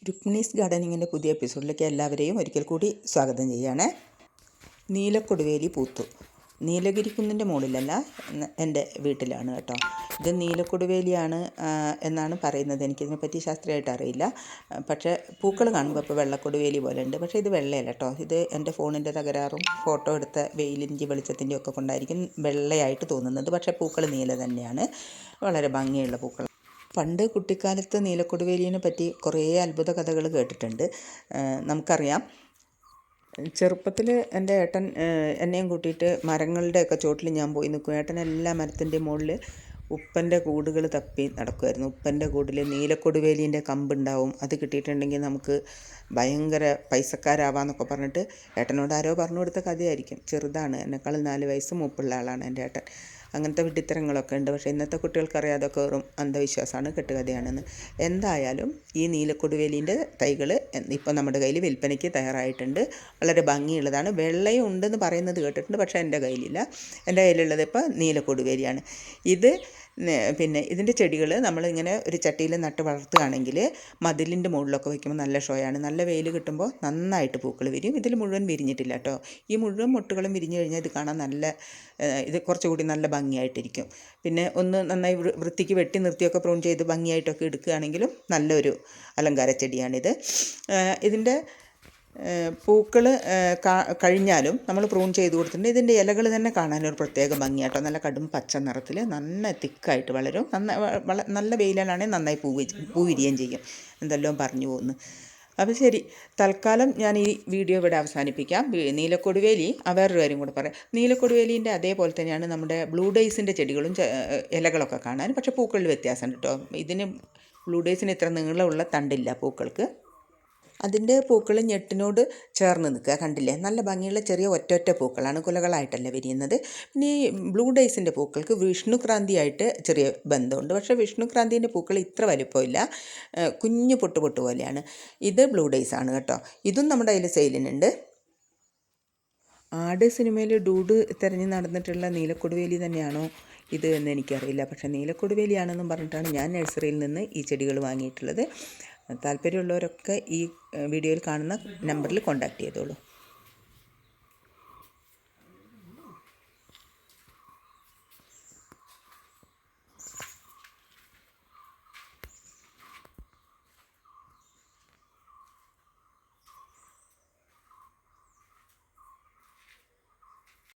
രുക്മിണീസ് ഗാർഡനിങ്ങിൻ്റെ പുതിയ എപ്പിസോഡിലേക്ക് എല്ലാവരെയും ഒരിക്കൽ കൂടി സ്വാഗതം ചെയ്യുകയാണ്. നീലക്കൊടുവേലി പൂത്തു. നീലഗിരി കുന്നിൻ്റെ മുകളിലല്ല, എൻ്റെ വീട്ടിലാണ് കേട്ടോ. ഇത് നീലക്കൊടുവേലിയാണ് എന്നാണ് പറയുന്നത്. എനിക്കിതിനെപ്പറ്റി ശാസ്ത്രീയമായിട്ട് അറിയില്ല. പക്ഷേ പൂക്കൾ കാണുമ്പോൾ ഇപ്പോൾ വെള്ളക്കൊടുവേലി പോലെ ഉണ്ട്. പക്ഷേ ഇത് വെള്ളയല്ല കേട്ടോ. ഇത് എൻ്റെ ഫോണിൻ്റെ തകരാറും ഫോട്ടോ എടുത്ത വെയിലിൻ്റെ വെളിച്ചത്തിൻ്റെ ഒക്കെ കൊണ്ടായിരിക്കും വെള്ളയായിട്ട് തോന്നുന്നത്. പക്ഷേ പൂക്കൾ നീല തന്നെയാണ്. വളരെ ഭംഗിയുള്ള പൂക്കൾ. പണ്ട് കുട്ടിക്കാലത്ത് നീലക്കൊടുവേലിയെ പറ്റി കുറേ അത്ഭുത കഥകൾ കേട്ടിട്ടുണ്ട്. നമുക്കറിയാം, ചെറുപ്പത്തിൽ എൻ്റെ ഏട്ടൻ എന്നെയും കൂട്ടിയിട്ട് മരങ്ങളുടെയൊക്കെ ചോട്ടിൽ ഞാൻ പോയി നിൽക്കും. ഏട്ടൻ എല്ലാ മരത്തിൻ്റെ മുകളിൽ ഉപ്പൻ്റെ കൂടുകൾ തപ്പി നടക്കുമായിരുന്നു. ഉപ്പൻ്റെ കൂടിൽ നീലക്കൊടുവേലിൻ്റെ കമ്പുണ്ടാവും. അത് കിട്ടിയിട്ടുണ്ടെങ്കിൽ നമുക്ക് ഭയങ്കര പൈസക്കാരാവാന്നൊക്കെ പറഞ്ഞിട്ട് ഏട്ടനോട് ആരോ പറഞ്ഞു കൊടുത്ത കഥയായിരിക്കും. ചെറുതാണ്, എന്നെക്കാളും 4 വയസ്സ് മൂപ്പുള്ള ആളാണ് എൻ്റെ ഏട്ടൻ. അങ്ങനത്തെ വിഡ്ഢിത്തരങ്ങളൊക്കെ ഉണ്ട്. പക്ഷേ ഇന്നത്തെ കുട്ടികൾക്കറിയാതൊക്കെ വെറും അന്ധവിശ്വാസമാണ്, കെട്ടുകഥയാണെന്ന്. എന്തായാലും ഈ നീലക്കൊടുവേലിൻ്റെ തൈകൾ ഇപ്പോൾ നമ്മുടെ കയ്യിൽ വിൽപ്പനയ്ക്ക് തയ്യാറായിട്ടുണ്ട്. വളരെ ഭംഗിയുള്ളതാണ്. വെള്ളയും ഉണ്ടെന്ന് പറയുന്നത് കേട്ടിട്ടുണ്ട്, പക്ഷേ എൻ്റെ കയ്യിലില്ല. എൻ്റെ കയ്യിലുള്ളത് ഇപ്പോൾ നീലക്കൊടുവേലിയാണ്. പിന്നെ ഇതിൻ്റെ ചെടികൾ നമ്മളിങ്ങനെ ഒരു ചട്ടിയിൽ നട്ട് വളർത്തുകയാണെങ്കിൽ മതിലിൻ്റെ മുകളിലൊക്കെ വയ്ക്കുമ്പോൾ നല്ല ഷോയാണ്. നല്ല വെയിൽ കിട്ടുമ്പോൾ നന്നായിട്ട് പൂക്കൾ വിരിയും. ഇതിൽ മുഴുവൻ വിരിഞ്ഞിട്ടില്ല കേട്ടോ. ഈ മുഴുവൻ മുട്ടുകളും വിരിഞ്ഞു കഴിഞ്ഞാൽ ഇത് കാണാൻ ഇത് കുറച്ചുകൂടി നല്ല ഭംഗിയായിട്ടിരിക്കും. പിന്നെ ഒന്ന് നന്നായി വൃത്തിക്ക് വെട്ടി നിർത്തിയൊക്കെ പ്രൂൺ ചെയ്ത് ഭംഗിയായിട്ടൊക്കെ എടുക്കുകയാണെങ്കിലും നല്ലൊരു അലങ്കാര ചെടിയാണിത്. ഇതിൻ്റെ പൂക്കൾ കഴിഞ്ഞാലും നമ്മൾ പ്രൂൺ ചെയ്ത് കൊടുത്തിട്ടുണ്ട്. ഇതിൻ്റെ ഇലകൾ തന്നെ കാണാനൊരു പ്രത്യേക ഭംഗിയാട്ടോ. നല്ല കടും പച്ച നിറത്തിൽ നന്നായി തിക്കായിട്ട് വളരും. നല്ല വെയിലാണെങ്കിൽ നന്നായി പൂ വിരിയുകയും ചെയ്യും. എന്തെല്ലാം പറഞ്ഞു പോകുന്നു. അപ്പോൾ ശരി, തൽക്കാലം ഞാൻ ഈ വീഡിയോ ഇവിടെ അവസാനിപ്പിക്കാം. നീലക്കൊടുവേലി വേറൊരു കാര്യം കൂടെ പറയാം. നീലക്കൊടുവേലിൻ്റെ അതേപോലെ തന്നെയാണ് നമ്മുടെ ബ്ലൂ ഡേയ്സിൻ്റെ ചെടികളും ഇലകളൊക്കെ കാണാൻ. പക്ഷേ പൂക്കളിൽ വ്യത്യാസമുണ്ട് കേട്ടോ. ഇതിന് ബ്ലൂ ഡേയ്സിന് ഇത്ര നീളമുള്ള തണ്ടില്ല പൂക്കൾക്ക്. അതിൻ്റെ പൂക്കൾ ഞെട്ടിനോട് ചേർന്ന് നിൽക്കുക, കണ്ടില്ലേ? നല്ല ഭംഗിയുള്ള ചെറിയ ഒറ്റ പൂക്കളാണ്, കുലകളായിട്ടല്ല വിരിയുന്നത്. പിന്നെ ഈ ബ്ലൂ ഡേയ്സിൻ്റെ പൂക്കൾക്ക് വിഷ്ണുക്രാന്തിയായിട്ട് ചെറിയ ബന്ധമുണ്ട്. പക്ഷേ വിഷ്ണുക്രാന്തീൻ്റെ പൂക്കൾ ഇത്ര വലിപ്പമില്ല, കുഞ്ഞു പൊട്ട് പോലെയാണ്. ഇത് ബ്ലൂ ഡേയ്സ് ആണ് കേട്ടോ. ഇതും നമ്മുടെ കയ്യിൽ സെയിലിനുണ്ട്. ആട് സിനിമയിൽ ഡൂഡ് തിരഞ്ഞ് നടന്നിട്ടുള്ള നീലക്കൊടുവേലി തന്നെയാണോ ഇത് എന്ന് എനിക്കറിയില്ല. പക്ഷേ നീലക്കൊടുവേലിയാണെന്നും പറഞ്ഞിട്ടാണ് ഞാൻ നഴ്സറിയിൽ നിന്ന് ഈ ചെടികൾ വാങ്ങിയിട്ടുള്ളത്. താല്പര്യമുള്ളവരൊക്കെ ഈ വീഡിയോയിൽ കാണുന്ന നമ്പറിൽ കോൺടാക്റ്റ് ചെയ്തോളൂ.